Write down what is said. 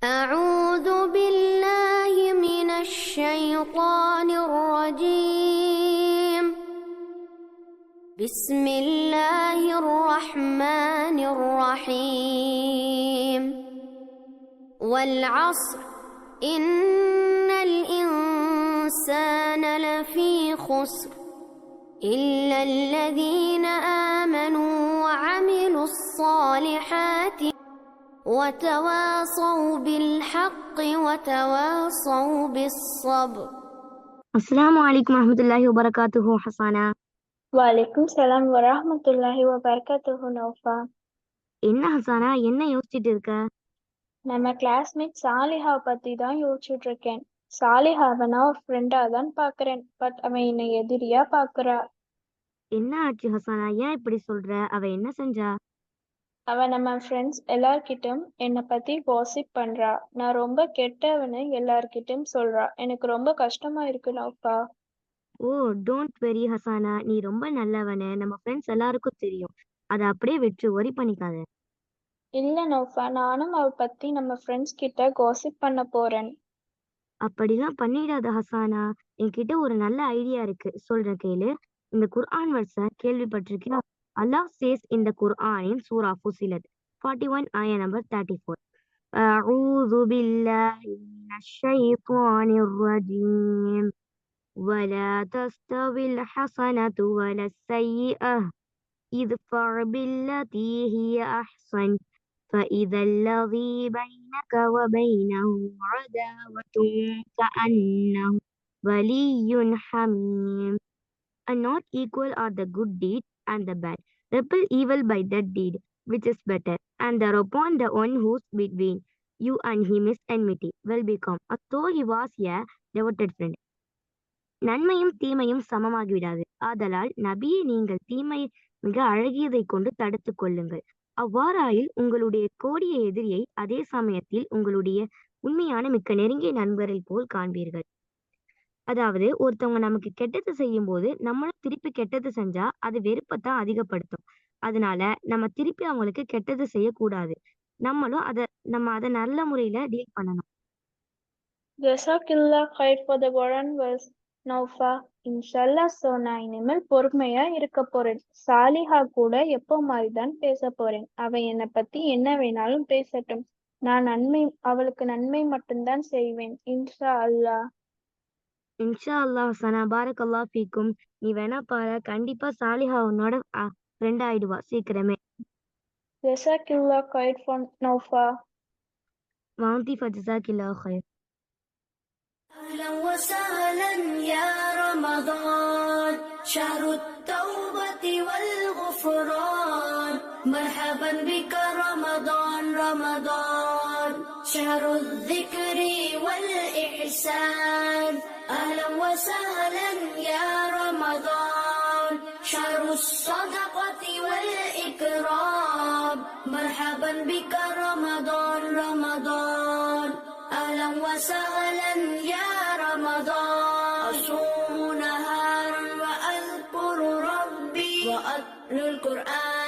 أعوذ بالله من الشيطان الرجيم بسم الله الرحمن الرحيم والعصر إن الإنسان لفي خسر إلا الذين آمنوا وعملوا الصالحات وتواصوا بالحق وتواصوا بالصبر. அஸ்ஸலாமு அலைக்கும் வரஹ்மத்துல்லாஹி வபரகாத்துஹு. ஹசானா, வலைக்கும் சலாம் வரஹ்மத்துல்லாஹி வபரகாத்துஹு. நௌஃபா, என்ன ஹசானா, என்ன யோசிச்சுட்டு இருக்க? நம்ம கிளாஸ்மேட் சாலிஹா பத்தி தான் யோசிச்சுட்டு இருக்கேன். சாலிஹாவை நான் ஒரு ஃப்ரெண்டா தான் பாக்குறேன், பட் அவன் என்னை எதிரியா பாக்குறா. என்ன ஆச்சு ஹசானா, ஏன் இப்படி சொல்ற? அவ என்ன செஞ்சா? அவ நம்ம ஃப்ரெண்ட்ஸ் எல்லார்கிட்டும் என்னை பத்தி காசிப் பண்றா. நான் ரொம்ப கெட்டவன்னு எல்லார்கிட்டும் சொல்றா. எனக்கு ரொம்ப கஷ்டமா இருக்கு நௌஃபா. ஓ, டோன்ட் வெரி ஹசானா, நீ ரொம்ப நல்லவனு நம்ம ஃப்ரெண்ட்ஸ் எல்லாருக்கும் தெரியும். அதை அப்படியே விட்டு ஒரி பண்ணிக்காத. இல்ல நௌஃபா, நானும் அவ பத்தி நம்ம ஃப்ரெண்ட்ஸ் கிட்ட காசிப் பண்ண போறேன். அப்படிலாம் பண்ணிடாத ஹசானா. என்கிட்ட ஒரு நல்ல ஐடியா இருக்கு, சொல்றேன் கேளு. இந்த குர்ஆன் வர்ஸ கேள்விப்பட்டிருக்கியா? அல்லாஹ் சேஸ் இந்த குர்ஆனின் சூரா ஃபுசிலத் 41 ஆயா number 34. أعوذ بالله من الشيطان الرجيم ولا تستوي الحسنة ولا السيئة ادفع بالتي هي أحسن فإذا الذي بينك وبينه عداوة كأنه ولي حميم. And not equal are the good deed and the bad. Repel evil by that deed which is better, and thereupon the one whose between you and him is enmity will become as though he was a devoted friend. நன்மையும் தீமையும் சமமாகிவிடாது. ஆதலால் நபியே, நீங்கள் தீமை மிக அழகியதைக் கொண்டு தடுத்துக் கொள்ளுங்கள். அவ்வாறாயில் உங்களுடைய கோடிய எதிரியை அதே சமயத்தில் உங்களுடைய உண்மையான மிக்க நெருங்கிய நண்பரை போல் காண்பீர்கள். அதாவது, ஒருத்தவங்க நமக்கு கெட்டது செய்யும் போது நம்மளும் திருப்பி கெட்டது செஞ்சா அது வெறுப்பத்தான் அதிகப்படுத்தும். அதனால நம்ம திருப்பி அவங்களுக்கு கெட்டது செய்யக்கூடாது. நம்ம அதை நல்ல முறையில டீல் பண்ணணும். ஜஸாக்கில்லா ஹைர் ஃபார் த குர்ஆன் வெர்ஸ். நௌஃபா, இன்ஷல்லா நான் இனிமேல் பொறுமையா இருக்க போறேன். சாலிஹா கூட எப்போ மாதிரிதான் பேச போறேன். அவ என்னை பத்தி என்ன வேணாலும் பேசட்டும். நான் அவளுக்கு நன்மை மட்டும்தான் செய்வேன். இன்ஷா அல்லாஹ். இன்ஷா அல்லாஹ் ஹசனா, பாரக்கல்லாஹ் ஃபீக்கும். நீ வேணா பாரு, கண்டிப்பா சாலிஹா உன்னோட ஃப்ரெண்ட் ஆயிடுவா சீக்கிரமே. ஜஸாக்கில்லா ஹைர் ஃபார் நௌஃபா. வாந்தி ஃபஜஸாக்கில்லாஹ் ஹைர். أهلا وسهلا يا رمضان شهر التوبة والغفران مرحبا بك رمضان رمضان شهر الذكر والإحسان أهلا وسهلا يا رمضان شهر الصدقة والإكرام مرحبا بك رمضان رمضان أهلا وسهلا يا رمضان أصوم نهارا وأذكر ربي وأتلو القرآن